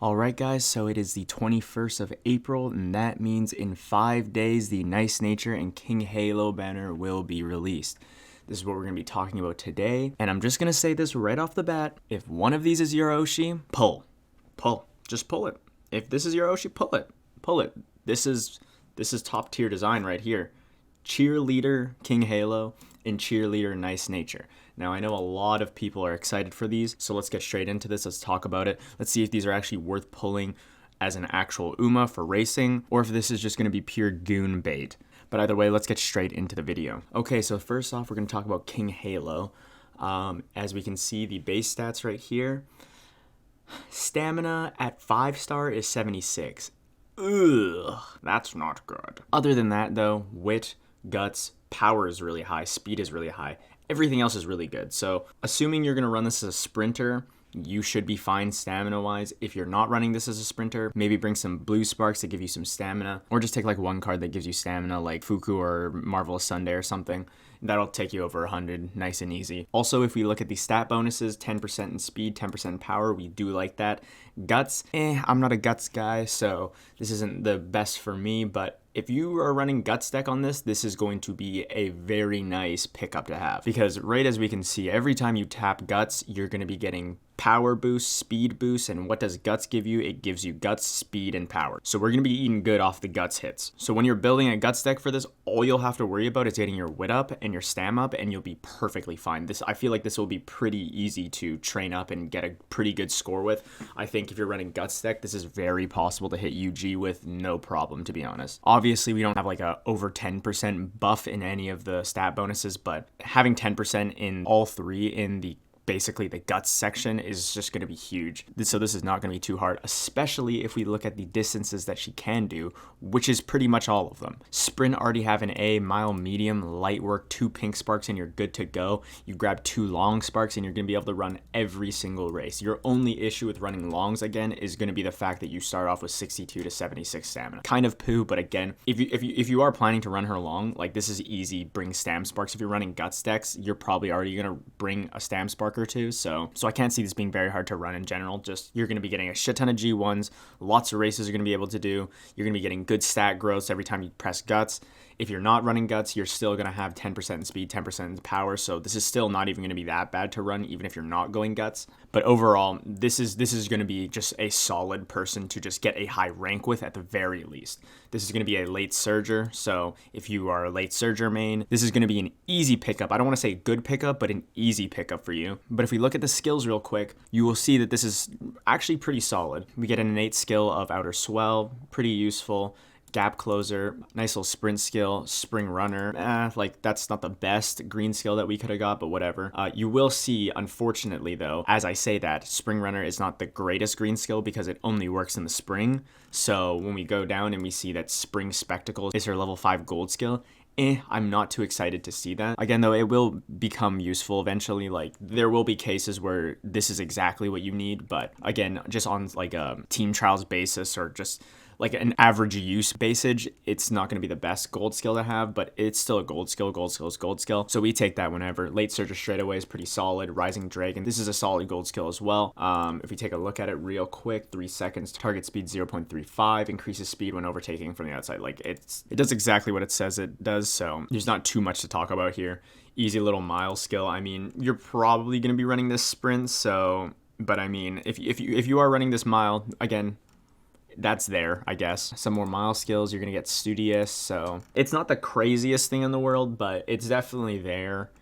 Alright guys, so it is the 21st of April, and that means in 5 days the Nice Nature and King Halo banner will be released. This is what we're going to be talking about today, and I'm just going to say this right off the bat. If one of these is your Oshi, pull. Just pull it. If this is your Oshi, pull it. This is top tier design right here. Cheerleader King Halo and Cheerleader Nice Nature. Now, I know a lot of people are excited for these, so let's get straight into this. Let's talk about it. Let's see if these are actually worth pulling as an actual Uma for racing, or if this is just going to be pure goon bait. But either way, let's get straight into the video. Okay, so first off, we're going to talk about King Halo. As we can see, the base stats right here. Stamina at 5-star is 76. Ugh, that's not good. Other than that, though, wit, guts, power is really high, speed is really high. Everything else is really good. So assuming you're going to run this as a sprinter, you should be fine stamina-wise. If you're not running this as a sprinter, maybe bring some blue sparks to give you some stamina, or just take like one card that gives you stamina, like Fuku or Marvelous Sunday or something. That'll take you over 100, nice and easy. Also, if we look at the stat bonuses, 10% in speed, 10% in power, we do like that. Guts, I'm not a guts guy, so this isn't the best for me, but if you are running Guts deck on this, this is going to be a very nice pickup to have. Because right as we can see, every time you tap Guts, you're going to be getting power boost, speed boost, and what does Guts give you? It gives you Guts, speed, and power. So we're going to be eating good off the Guts hits. So when you're building a Guts deck for this, all you'll have to worry about is getting your wit up and your stam up, and you'll be perfectly fine. I feel like this will be pretty easy to train up and get a pretty good score with. I think if you're running Guts deck, this is very possible to hit UG with no problem, to be honest. Obviously, we don't have like a over 10% buff in any of the stat bonuses, but having 10% in all three in basically the Guts section is just going to be huge. So this is not going to be too hard, especially if we look at the distances that she can do, which is pretty much all of them. Sprint already have an A, mile, medium, light work, 2 pink sparks, and you're good to go. You grab 2 long sparks and you're going to be able to run every single race. Your only issue with running longs again is going to be the fact that you start off with 62 to 76 stamina. Kind of poo, but again, if you are planning to run her long, like this is easy, bring stam sparks. If you're running Guts decks, you're probably already going to bring a stam spark or two, so I can't see this being very hard to run in general. Just you're going to be getting a shit ton of G1s, lots of races you're going to be able to do. You're going to be getting good stat growths every time you press Guts. If you're not running Guts, you're still going to have 10% in speed, 10% in power, so this is still not even going to be that bad to run, even if you're not going Guts. But overall, this is going to be just a solid person to just get a high rank with at the very least. This is going to be a late Surger, so if you are a late Surger main, this is going to be an easy pickup. I don't want to say good pickup, but an easy pickup for you. But if we look at the skills real quick, you will see that this is actually pretty solid. We get an innate skill of Outer Swell, pretty useful. Gap Closer, nice little sprint skill, Spring Runner, like that's not the best green skill that we could have got, but whatever. You will see, unfortunately though, as I say that, Spring Runner is not the greatest green skill because it only works in the spring. So when we go down and we see that Spring Spectacle is her level 5 gold skill, I'm not too excited to see that. Again, though, it will become useful eventually. Like, there will be cases where this is exactly what you need, but again, just on like a team trials basis or just like an average use basis, it's not going to be the best gold skill to have, but it's still a gold skill. Gold skill is gold skill, so we take that whenever. Late Surger straightaway is pretty solid. Rising Dragon, this is a solid gold skill as well. If we take a look at it real quick, 3 seconds, target speed 0.35, increases speed when overtaking from the outside. Like it does exactly what it says it does, so there's not too much to talk about here. Easy little mile skill. I mean, you're probably going to be running this sprint, so, but I mean, if you are running this mile, again, that's there, I guess. Some more mile skills, you're gonna get Studious, so it's not the craziest thing in the world, but it's definitely there.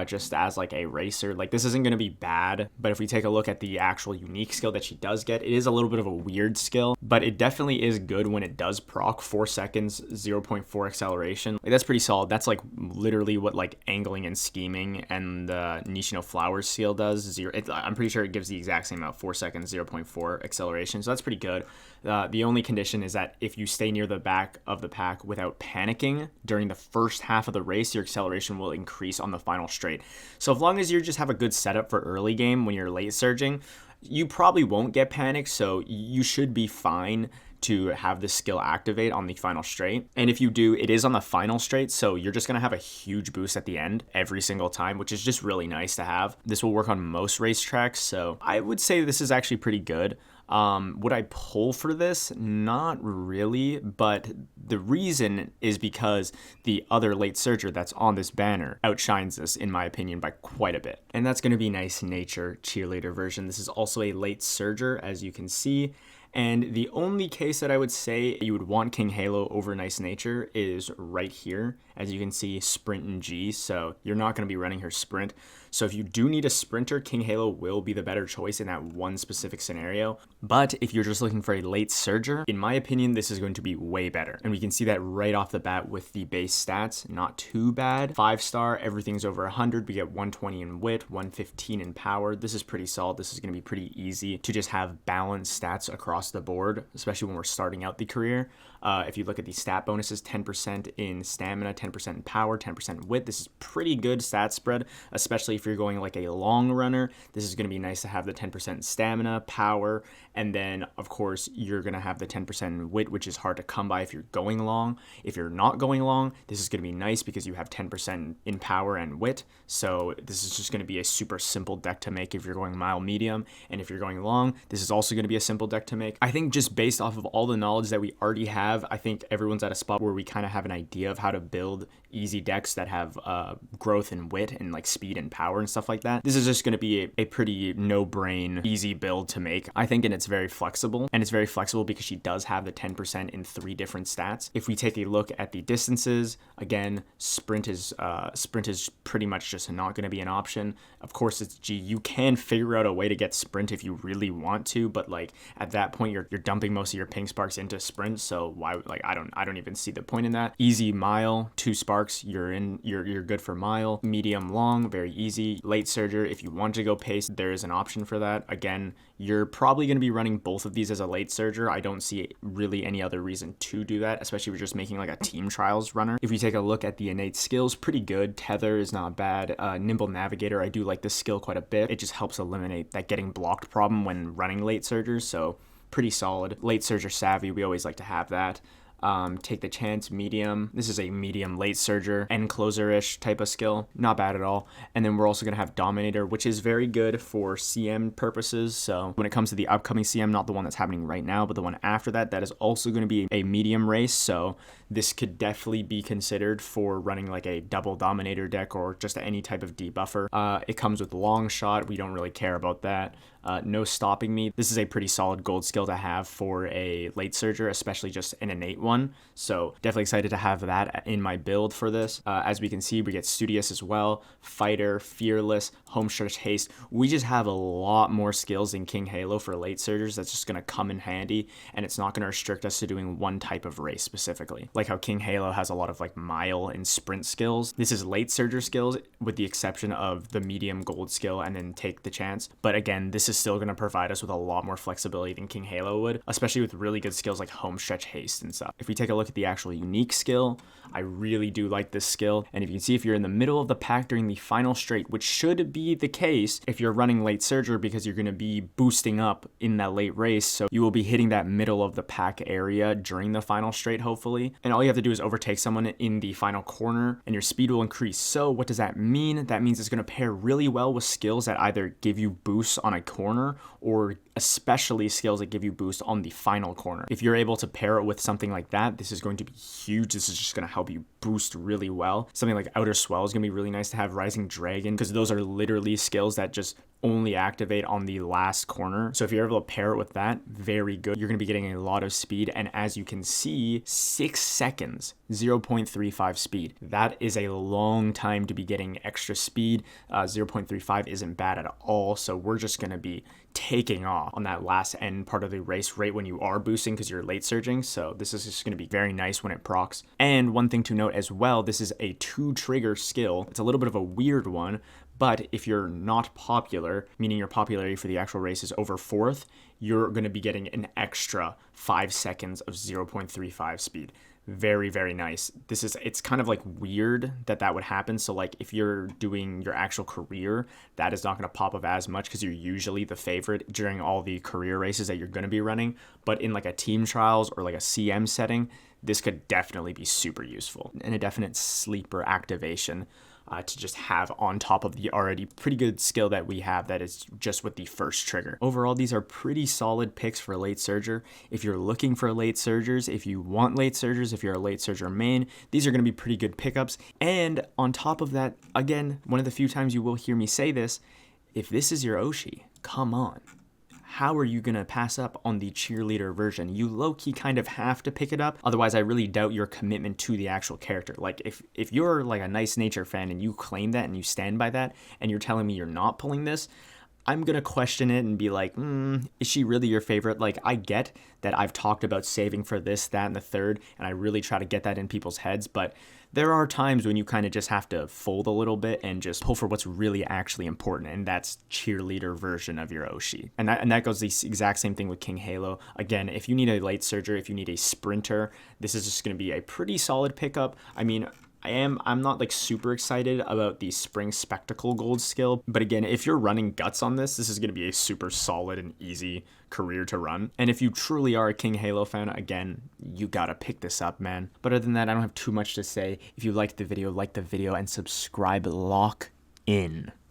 Just as like a racer, like this isn't going to be bad, but if we take a look at the actual unique skill that she does get, it is a little bit of a weird skill, but it definitely is good when it does proc. 4 seconds, 0.4 acceleration, like that's pretty solid. That's like literally what like angling and scheming and the Nishino Flowers seal does. I'm pretty sure it gives the exact same amount, 4 seconds, 0.4 acceleration, so that's pretty good. The only condition is that if you stay near the back of the pack without panicking during the first half of the race, your acceleration will increase on the final straight. So as long as you just have a good setup for early game when you're late surging, you probably won't get panicked, so you should be fine to have this skill activate on the final straight. And if you do, it is on the final straight, so you're just gonna have a huge boost at the end every single time, which is just really nice to have. This will work on most racetracks, so I would say this is actually pretty good. Would I pull for this? Not really, but the reason is because the other late surger that's on this banner outshines this, in my opinion, by quite a bit. And that's going to be Nice Nature Cheerleader version. This is also a late surger, as you can see. And the only case that I would say you would want King Halo over Nice Nature is right here. As you can see, Sprint and G, so you're not going to be running her Sprint. So if you do need a sprinter, King Halo will be the better choice in that one specific scenario. But if you're just looking for a late surger, in my opinion, this is going to be way better. And we can see that right off the bat with the base stats. Not too bad. 5-star, everything's over 100. We get 120 in wit, 115 in power. This is pretty solid. This is going to be pretty easy to just have balanced stats across the board, especially when we're starting out the career. If you look at the stat bonuses, 10% in stamina, 10% in power, 10% in wit. This is pretty good stat spread, especially if you're going like a long runner. This is going to be nice to have the 10% in stamina, power, and then of course you're going to have the 10% in wit, which is hard to come by if you're going long. If you're not going long, this is going to be nice because you have 10% in power and wit. So this is just going to be a super simple deck to make if you're going mile medium, and if you're going long, this is also going to be a simple deck to make. I think just based off of all the knowledge that we already have, I think everyone's at a spot where we kind of have an idea of how to build easy decks that have growth in wit and like speed and power and stuff like that. This is just going to be a pretty no-brain, easy build to make, I think, and it's very flexible. And it's very flexible because she does have the 10% in 3 different stats. If we take a look at the distances, again, sprint is pretty much just not going to be an option. Of course, it's G. You can figure out a way to get sprint if you really want to, but like at that point, you're dumping most of your pink sparks into sprint, so why? Like I don't even see the point in that. Easy mile, 2 sparks, you're good for mile. Medium long, very easy. Late surger, if you want to go pace, there is an option for that. Again, you're probably going to be running both of these as a late surger. I don't see really any other reason to do that, especially if you're just making like a team trials runner. If you take a look at the innate skills, pretty good. Tether is not bad. Nimble Navigator, I do like this skill quite a bit. It just helps eliminate that getting blocked problem when running late surgers, so pretty solid. Late surger savvy, we always like to have that. Take the chance, medium. This is a medium late surger, end closer-ish type of skill. Not bad at all. And then we're also going to have Dominator, which is very good for CM purposes. So when it comes to the upcoming CM, not the one that's happening right now, but the one after that, that is also going to be a medium race. So this could definitely be considered for running like a double Dominator deck or just any type of debuffer. It comes with long shot. We don't really care about that. No stopping me. This is a pretty solid gold skill to have for a late surger, especially just an innate one. So definitely excited to have that in my build for this. As we can see, we get Studious as well, Fighter, Fearless, Homestretch Haste. We just have a lot more skills in King Halo for late surgers that's just going to come in handy, and it's not going to restrict us to doing one type of race specifically. Like how King Halo has a lot of like mile and sprint skills. This is late surger skills with the exception of the medium gold skill and then take the chance. But again, this is still going to provide us with a lot more flexibility than King Halo would, especially with really good skills like Homestretch Haste and stuff. If we take a look at the actual unique skill, I really do like this skill. And if you can see, if you're in the middle of the pack during the final straight, which should be the case if you're running late surger because you're going to be boosting up in that late race, so you will be hitting that middle of the pack area during the final straight, hopefully. And all you have to do is overtake someone in the final corner and your speed will increase. So what does that mean? That means it's going to pair really well with skills that either give you boosts on a corner or especially skills that give you boost on the final corner. If you're able to pair it with something like that, this is going to be huge. This is just going to help you boost really well. Something like Outer Swell is going to be really nice to have. Rising Dragon, because those are literally skills that just only activate on the last corner. So if you're able to pair it with that, very good. You're going to be getting a lot of speed, and as you can see, 6 seconds, 0.35 speed. That is a long time to be getting extra speed. 0.35 isn't bad at all, so we're just going to be taking off on that last end part of the race right when you are boosting because you're late surging. So this is just going to be very nice when it procs. And one thing to note as well, this is a 2 trigger skill. It's a little bit of a weird one, but if you're not popular, meaning your popularity for the actual race is over 4th, you're going to be getting an extra 5 seconds of 0.35 speed. Very, very nice. It's kind of like weird that would happen. So like if you're doing your actual career, that is not going to pop up as much because you're usually the favorite during all the career races that you're going to be running. But in like a team trials or like a CM setting, this could definitely be super useful and a definite sleeper activation. to just have on top of the already pretty good skill that we have that is just with the first trigger. Overall, these are pretty solid picks for late surger. If you're looking for late surgers, if you want late surgers, if you're a late surger main, these are going to be pretty good pickups. And on top of that, again, one of the few times you will hear me say this, if this is your Oshi, come on. How are you going to pass up on the cheerleader version? You low-key kind of have to pick it up. Otherwise, I really doubt your commitment to the actual character. Like, if you're like a Nice Nature fan and you claim that and you stand by that and you're telling me you're not pulling this, I'm going to question it and be like, is she really your favorite? Like, I get that I've talked about saving for this, that, and the third, and I really try to get that in people's heads, but there are times when you kind of just have to fold a little bit and just pull for what's really actually important, and that's cheerleader version of your Oshi. And that goes the exact same thing with King Halo. Again, if you need a late surger, if you need a sprinter, this is just going to be a pretty solid pickup. I mean, I'm not like super excited about the Spring Spectacle Gold skill, but again, if you're running guts on this is going to be a super solid and easy career to run. And if you truly are a King Halo fan, again, you gotta pick this up, man. But other than that, I don't have too much to say. If you liked the video, like the video and subscribe. Lock in.